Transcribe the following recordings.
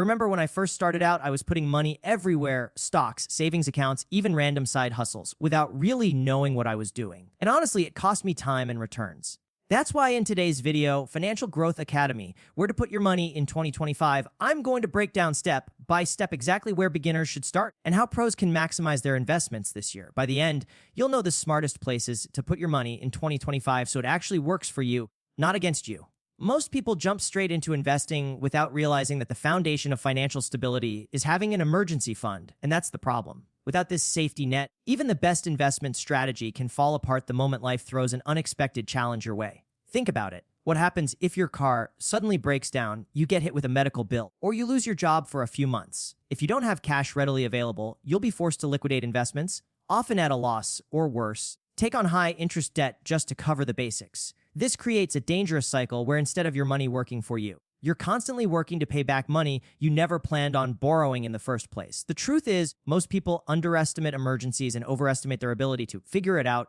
remember when I first started out, I was putting money everywhere, stocks, savings accounts, even random side hustles, without really knowing what I was doing. And honestly, it cost me time and returns. That's why in today's video, Financial Growth Academy, where to put your money in 2025, I'm going to break down step by step exactly where beginners should start and how pros can maximize their investments this year. By the end, you'll know the smartest places to put your money in 2025 so it actually works for you, not against you. Most people jump straight into investing without realizing that the foundation of financial stability is having an emergency fund, and that's the problem. Without this safety net, even the best investment strategy can fall apart the moment life throws an unexpected challenge your way. Think about it. What happens if your car suddenly breaks down, you get hit with a medical bill, or you lose your job for a few months? If you don't have cash readily available, you'll be forced to liquidate investments, often at a loss, or worse, take on high interest debt just to cover the basics. This creates a dangerous cycle where instead of your money working for you, you're constantly working to pay back money you never planned on borrowing in the first place. The truth is, most people underestimate emergencies and overestimate their ability to figure it out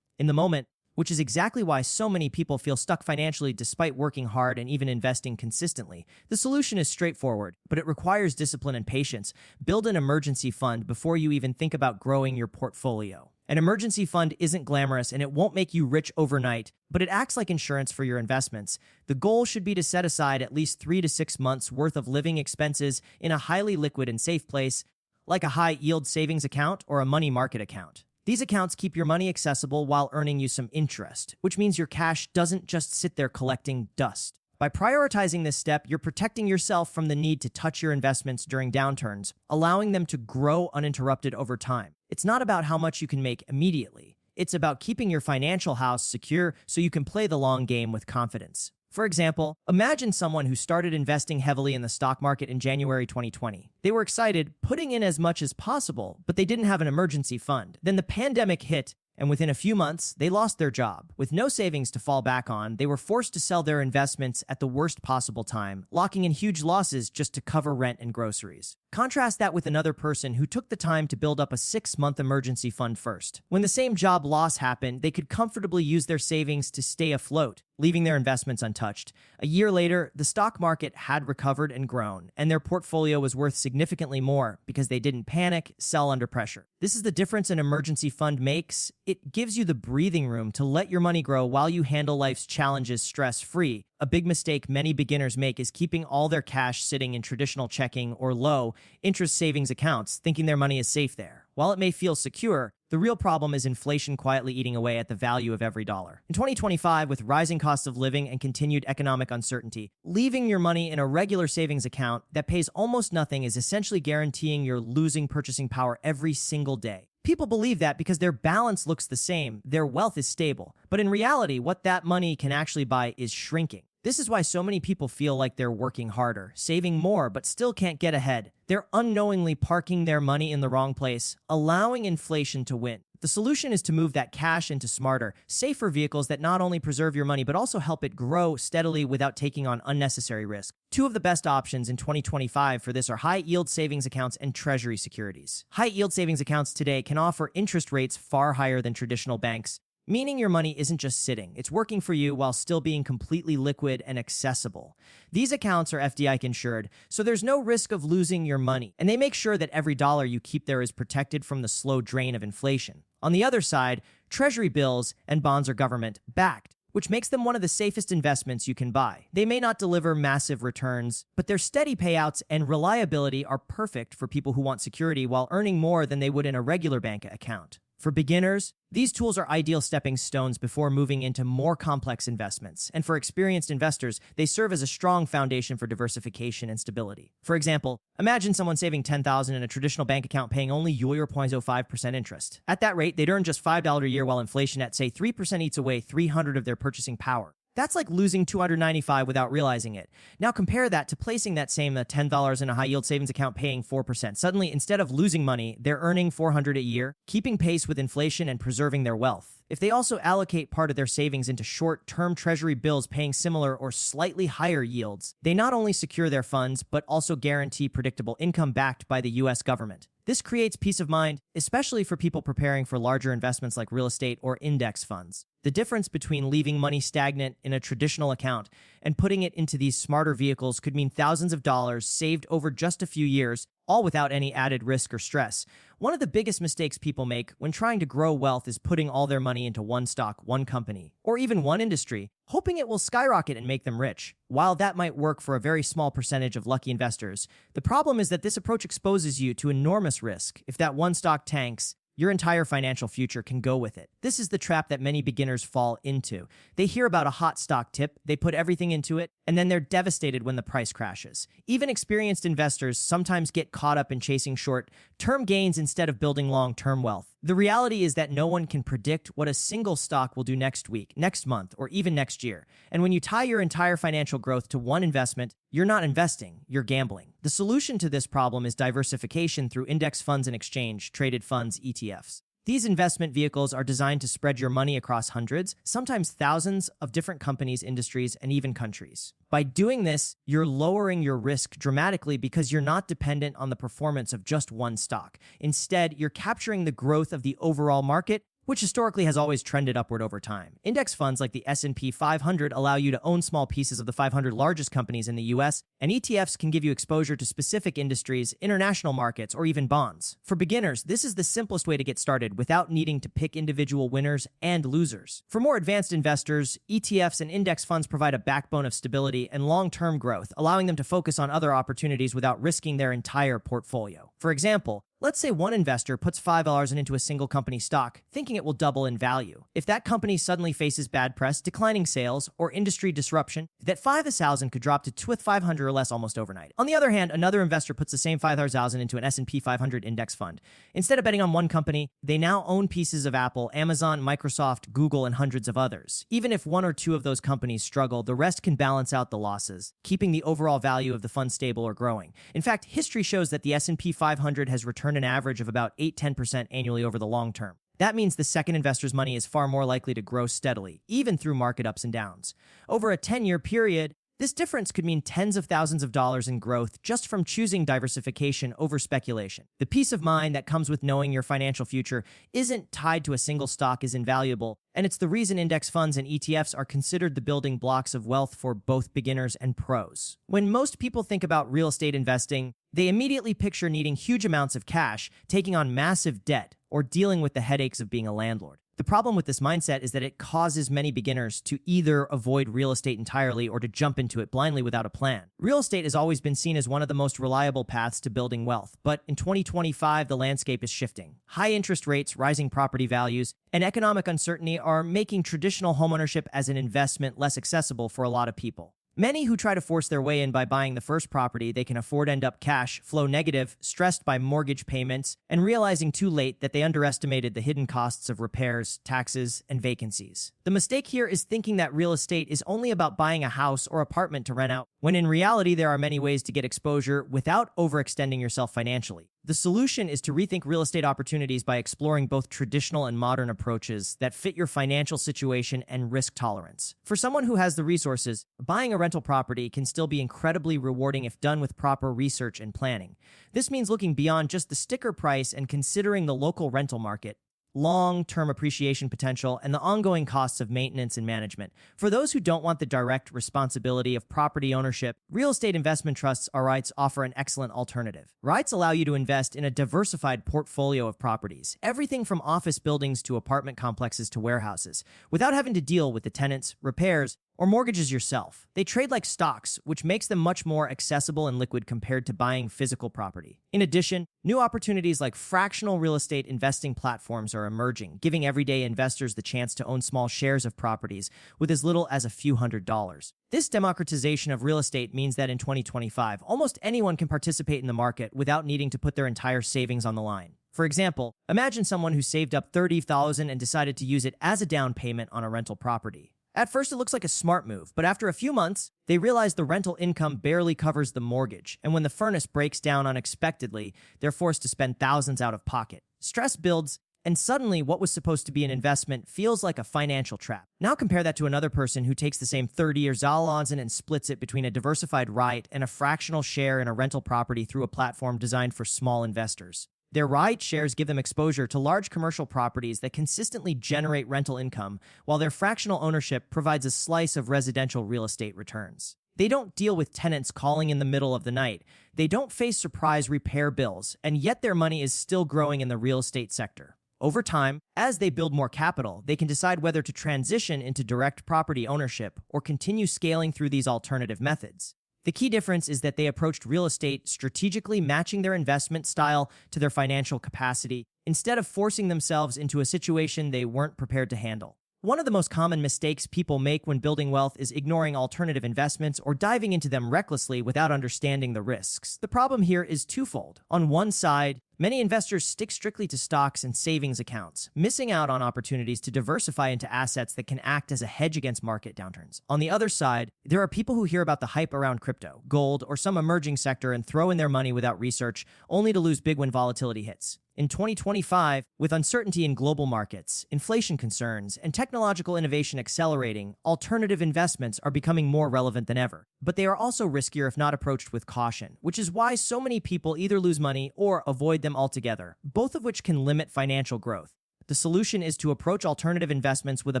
in the moment, which is exactly why so many people feel stuck financially despite working hard and even investing consistently. The solution is straightforward, but it requires discipline and patience. Build an emergency fund before you even think about growing your portfolio. An emergency fund isn't glamorous and it won't make you rich overnight, but it acts like insurance for your investments. The goal should be to set aside at least 3 to 6 months worth of living expenses in a highly liquid and safe place, like a high-yield savings account or a money market account. These accounts keep your money accessible while earning you some interest, which means your cash doesn't just sit there collecting dust. By prioritizing this step, you're protecting yourself from the need to touch your investments during downturns, allowing them to grow uninterrupted over time. It's not about how much you can make immediately. It's about keeping your financial house secure so you can play the long game with confidence. For example, imagine someone who started investing heavily in the stock market in January 2020. They were excited, putting in as much as possible, but they didn't have an emergency fund. Then the pandemic hit, and within a few months, they lost their job. With no savings to fall back on, they were forced to sell their investments at the worst possible time, locking in huge losses just to cover rent and groceries. Contrast that with another person who took the time to build up a 6-month emergency fund first. When the same job loss happened, they could comfortably use their savings to stay afloat, leaving their investments untouched. A year later, the stock market had recovered and grown, and their portfolio was worth significantly more because they didn't panic, sell under pressure. This is the difference an emergency fund makes. It gives you the breathing room to let your money grow while you handle life's challenges stress-free. A big mistake many beginners make is keeping all their cash sitting in traditional checking or low-interest savings accounts, thinking their money is safe there. While it may feel secure, the real problem is inflation quietly eating away at the value of every dollar. In 2025, with rising costs of living and continued economic uncertainty, leaving your money in a regular savings account that pays almost nothing is essentially guaranteeing you're losing purchasing power every single day. People believe that because their balance looks the same, their wealth is stable. But in reality, what that money can actually buy is shrinking. This is why so many people feel like they're working harder, saving more, but still can't get ahead. They're unknowingly parking their money in the wrong place, allowing inflation to win. The solution is to move that cash into smarter, safer vehicles that not only preserve your money, but also help it grow steadily without taking on unnecessary risk. Two of the best options in 2025 for this are high-yield savings accounts and Treasury securities. High-yield savings accounts today can offer interest rates far higher than traditional banks, meaning your money isn't just sitting, it's working for you while still being completely liquid and accessible. These accounts are FDIC insured, so there's no risk of losing your money, and they make sure that every dollar you keep there is protected from the slow drain of inflation. On the other side, Treasury bills and bonds are government-backed, which makes them one of the safest investments you can buy. They may not deliver massive returns, but their steady payouts and reliability are perfect for people who want security while earning more than they would in a regular bank account. For beginners, these tools are ideal stepping stones before moving into more complex investments. And for experienced investors, they serve as a strong foundation for diversification and stability. For example, imagine someone saving $10,000 in a traditional bank account paying only 0.05% interest. At that rate, they'd earn just $5 a year while inflation at, say, 3% eats away $300 of their purchasing power. That's like losing $295 without realizing it. Now compare that to placing that same $10 in a high-yield savings account paying 4%. Suddenly, instead of losing money, they're earning $400 a year, keeping pace with inflation and preserving their wealth. If they also allocate part of their savings into short-term Treasury bills paying similar or slightly higher yields, they not only secure their funds, but also guarantee predictable income backed by the U.S. government. This creates peace of mind, especially for people preparing for larger investments like real estate or index funds. The difference between leaving money stagnant in a traditional account and putting it into these smarter vehicles could mean thousands of dollars saved over just a few years, all without any added risk or stress. One of the biggest mistakes people make when trying to grow wealth is putting all their money into one stock, one company, or even one industry, hoping it will skyrocket and make them rich. While that might work for a very small percentage of lucky investors, the problem is that this approach exposes you to enormous risk. If that one stock tanks, your entire financial future can go with it. This is the trap that many beginners fall into. They hear about a hot stock tip, they put everything into it, and then they're devastated when the price crashes. Even experienced investors sometimes get caught up in chasing short-term gains instead of building long-term wealth. The reality is that no one can predict what a single stock will do next week, next month, or even next year. And when you tie your entire financial growth to one investment, you're not investing, you're gambling. The solution to this problem is diversification through index funds and exchange-traded funds, ETFs. These investment vehicles are designed to spread your money across hundreds, sometimes thousands of different companies, industries, and even countries. By doing this, you're lowering your risk dramatically because you're not dependent on the performance of just one stock. Instead, you're capturing the growth of the overall market, which historically has always trended upward over time. Index funds like the S&P 500 allow you to own small pieces of the 500 largest companies in the US, and ETFs can give you exposure to specific industries, international markets, or even bonds. For beginners, this is the simplest way to get started without needing to pick individual winners and losers. For more advanced investors, ETFs and index funds provide a backbone of stability and long-term growth, allowing them to focus on other opportunities without risking their entire portfolio. For example, let's say one investor puts $5 into a single company stock, thinking it will double in value. If that company suddenly faces bad press, declining sales, or industry disruption, that $5,000 could drop to 2,500 or less almost overnight. On the other hand, another investor puts the same $5,000 into an S&P 500 index fund. Instead of betting on one company, they now own pieces of Apple, Amazon, Microsoft, Google, and hundreds of others. Even if one or two of those companies struggle, the rest can balance out the losses, keeping the overall value of the fund stable or growing. In fact, history shows that the S&P 500 has returned an average of about 8–10% annually over the long term. That means the second investor's money is far more likely to grow steadily, even through market ups and downs. Over a 10-year period, this difference could mean tens of thousands of dollars in growth just from choosing diversification over speculation. The peace of mind that comes with knowing your financial future isn't tied to a single stock is invaluable, and it's the reason index funds and ETFs are considered the building blocks of wealth for both beginners and pros. When most people think about real estate investing, they immediately picture needing huge amounts of cash, taking on massive debt, or dealing with the headaches of being a landlord. The problem with this mindset is that it causes many beginners to either avoid real estate entirely or to jump into it blindly without a plan. Real estate has always been seen as one of the most reliable paths to building wealth, but in 2025, the landscape is shifting. High interest rates, rising property values, and economic uncertainty are making traditional homeownership as an investment less accessible for a lot of people. Many who try to force their way in by buying the first property they can afford end up cash flow negative, stressed by mortgage payments, and realizing too late that they underestimated the hidden costs of repairs, taxes, and vacancies. The mistake here is thinking that real estate is only about buying a house or apartment to rent out, when in reality there are many ways to get exposure without overextending yourself financially. The solution is to rethink real estate opportunities by exploring both traditional and modern approaches that fit your financial situation and risk tolerance. For someone who has the resources, buying a rental property can still be incredibly rewarding if done with proper research and planning. This means looking beyond just the sticker price and considering the local rental market, long-term appreciation potential, and the ongoing costs of maintenance and management. For those who don't want the direct responsibility of property ownership, real estate investment trusts or REITs offer an excellent alternative. REITs allow you to invest in a diversified portfolio of properties, everything from office buildings to apartment complexes to warehouses, without having to deal with the tenants, repairs, or mortgages yourself. They trade like stocks, which makes them much more accessible and liquid compared to buying physical property. In addition, new opportunities like fractional real estate investing platforms are emerging, giving everyday investors the chance to own small shares of properties with as little as a few $100s. This democratization of real estate means that in 2025, almost anyone can participate in the market without needing to put their entire savings on the line. For example, imagine someone who saved up $30,000 and decided to use it as a down payment on a rental property. At first, it looks like a smart move, but after a few months, they realize the rental income barely covers the mortgage, and when the furnace breaks down unexpectedly, they're forced to spend thousands out of pocket. Stress builds, and suddenly what was supposed to be an investment feels like a financial trap. Now compare that to another person who takes the same $30,000 and splits it between a diversified REIT and a fractional share in a rental property through a platform designed for small investors. Their ride shares give them exposure to large commercial properties that consistently generate rental income, while their fractional ownership provides a slice of residential real estate returns. They don't deal with tenants calling in the middle of the night. They don't face surprise repair bills, and yet their money is still growing in the real estate sector. Over time, as they build more capital, they can decide whether to transition into direct property ownership or continue scaling through these alternative methods. The key difference is that they approached real estate strategically matching their investment style to their financial capacity, instead of forcing themselves into a situation they weren't prepared to handle. One of the most common mistakes people make when building wealth is ignoring alternative investments or diving into them recklessly without understanding the risks. The problem here is twofold. On one side, many investors stick strictly to stocks and savings accounts, missing out on opportunities to diversify into assets that can act as a hedge against market downturns. On the other side, there are people who hear about the hype around crypto, gold, or some emerging sector and throw in their money without research, only to lose big when volatility hits. In 2025, with uncertainty in global markets, inflation concerns, and technological innovation accelerating, alternative investments are becoming more relevant than ever. But they are also riskier if not approached with caution, which is why so many people either lose money or avoid them altogether, both of which can limit financial growth. The solution is to approach alternative investments with a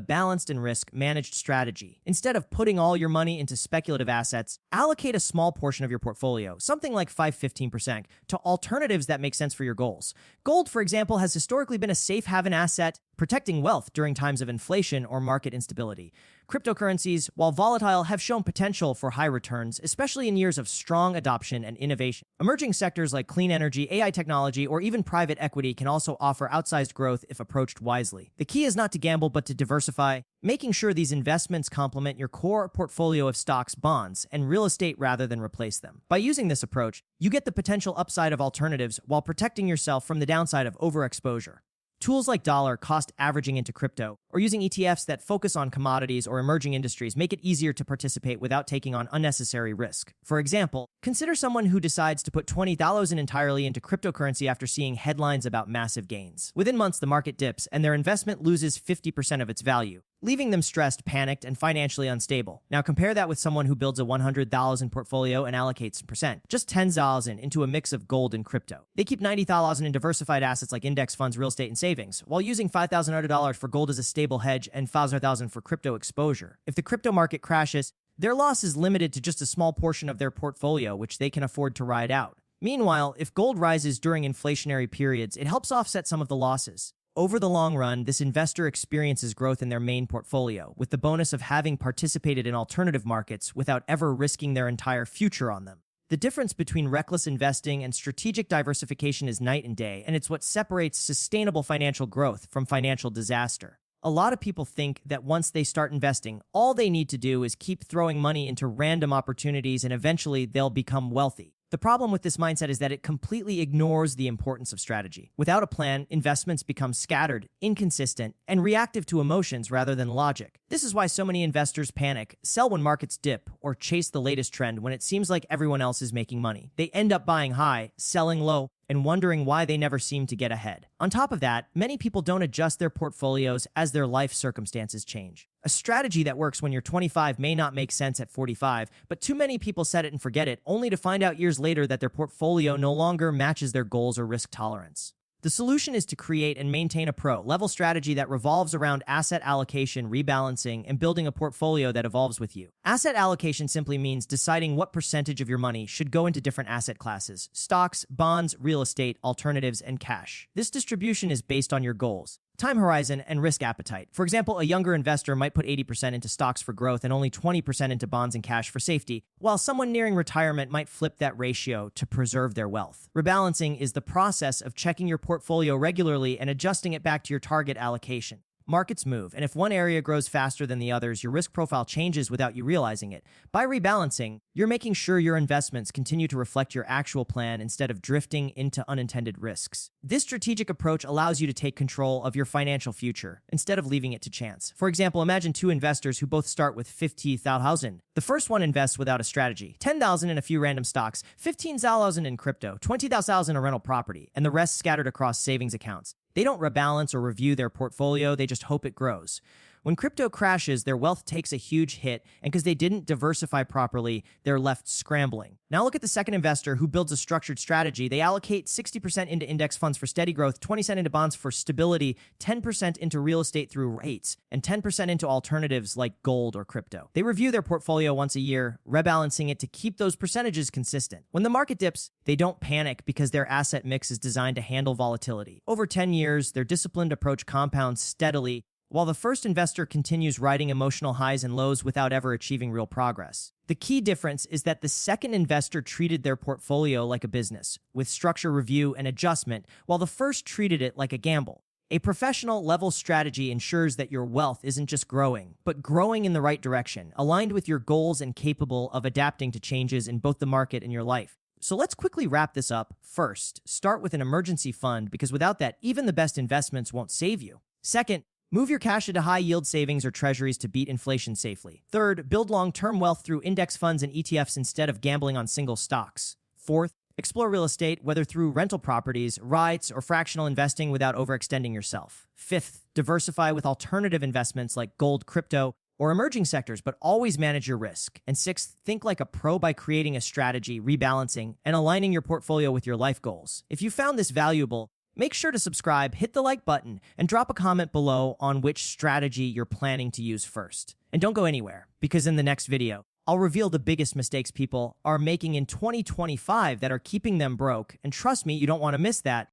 balanced and risk-managed strategy. Instead of putting all your money into speculative assets, allocate a small portion of your portfolio, something like 5–15%, to alternatives that make sense for your goals. Gold, for example, has historically been a safe haven asset, protecting wealth during times of inflation or market instability. Cryptocurrencies, while volatile, have shown potential for high returns, especially in years of strong adoption and innovation. Emerging sectors like clean energy, AI technology, or even private equity can also offer outsized growth if approached wisely. The key is not to gamble, but to diversify, making sure these investments complement your core portfolio of stocks, bonds, and real estate rather than replace them. By using this approach, you get the potential upside of alternatives while protecting yourself from the downside of overexposure. Tools like dollar cost averaging into crypto, or using ETFs that focus on commodities or emerging industries make it easier to participate without taking on unnecessary risk. For example, consider someone who decides to put $20,000 entirely into cryptocurrency after seeing headlines about massive gains. Within months, the market dips, and their investment loses 50% of its value, leaving them stressed, panicked, and financially unstable. Now compare that with someone who builds a $100,000 portfolio and allocates just $10,000 into a mix of gold and crypto. They keep $90,000 in diversified assets like index funds, real estate, and savings, while using $5,000 for gold as a stable hedge and $5,000 for crypto exposure. If the crypto market crashes, their loss is limited to just a small portion of their portfolio, which they can afford to ride out. Meanwhile, if gold rises during inflationary periods, it helps offset some of the losses. Over the long run, this investor experiences growth in their main portfolio, with the bonus of having participated in alternative markets without ever risking their entire future on them. The difference between reckless investing and strategic diversification is night and day, and it's what separates sustainable financial growth from financial disaster. A lot of people think that once they start investing, all they need to do is keep throwing money into random opportunities and eventually they'll become wealthy. The problem with this mindset is that it completely ignores the importance of strategy. Without a plan, investments become scattered, inconsistent, and reactive to emotions rather than logic. This is why so many investors panic, sell when markets dip, or chase the latest trend when it seems like everyone else is making money. They end up buying high, selling low, and wondering why they never seem to get ahead. On top of that, many people don't adjust their portfolios as their life circumstances change. A strategy that works when you're 25 may not make sense at 45, but too many people set it and forget it, only to find out years later that their portfolio no longer matches their goals or risk tolerance. The solution is to create and maintain a pro-level strategy that revolves around asset allocation, rebalancing, and building a portfolio that evolves with you. Asset allocation simply means deciding what percentage of your money should go into different asset classes: stocks, bonds, real estate, alternatives, and cash. This distribution is based on your goals, time horizon, and risk appetite. For example, a younger investor might put 80% into stocks for growth and only 20% into bonds and cash for safety, while someone nearing retirement might flip that ratio to preserve their wealth. Rebalancing is the process of checking your portfolio regularly and adjusting it back to your target allocation. Markets move, and if one area grows faster than the others, your risk profile changes without you realizing it. By rebalancing, you're making sure your investments continue to reflect your actual plan instead of drifting into unintended risks. This strategic approach allows you to take control of your financial future instead of leaving it to chance. For example, imagine two investors who both start with $50,000. The first one invests without a strategy: $10,000 in a few random stocks, $15,000 in crypto, $20,000 in a rental property, and the rest scattered across savings accounts. They don't rebalance or review their portfolio, they just hope it grows. When crypto crashes, their wealth takes a huge hit, and because they didn't diversify properly, they're left scrambling. Now look at the second investor who builds a structured strategy. They allocate 60% into index funds for steady growth, 20% into bonds for stability, 10% into real estate through rates, and 10% into alternatives like gold or crypto. They review their portfolio once a year, rebalancing it to keep those percentages consistent. When the market dips, they don't panic because their asset mix is designed to handle volatility. Over 10 years, their disciplined approach compounds steadily, while the first investor continues riding emotional highs and lows without ever achieving real progress. The key difference is that the second investor treated their portfolio like a business, with structure, review, and adjustment, while the first treated it like a gamble. A professional level strategy ensures that your wealth isn't just growing, but growing in the right direction, aligned with your goals and capable of adapting to changes in both the market and your life. So let's quickly wrap this up. First, start with an emergency fund, because without that, even the best investments won't save you. Second, move your cash into high-yield savings or treasuries to beat inflation safely. Third, build long-term wealth through index funds and ETFs instead of gambling on single stocks. Fourth, explore real estate, whether through rental properties, REITs, or fractional investing without overextending yourself. Fifth, diversify with alternative investments like gold, crypto, or emerging sectors, but always manage your risk. And sixth, think like a pro by creating a strategy, rebalancing, and aligning your portfolio with your life goals. If you found this valuable, make sure to subscribe, hit the like button, and drop a comment below on which strategy you're planning to use first. And don't go anywhere, because in the next video, I'll reveal the biggest mistakes people are making in 2025 that are keeping them broke. And trust me, you don't want to miss that.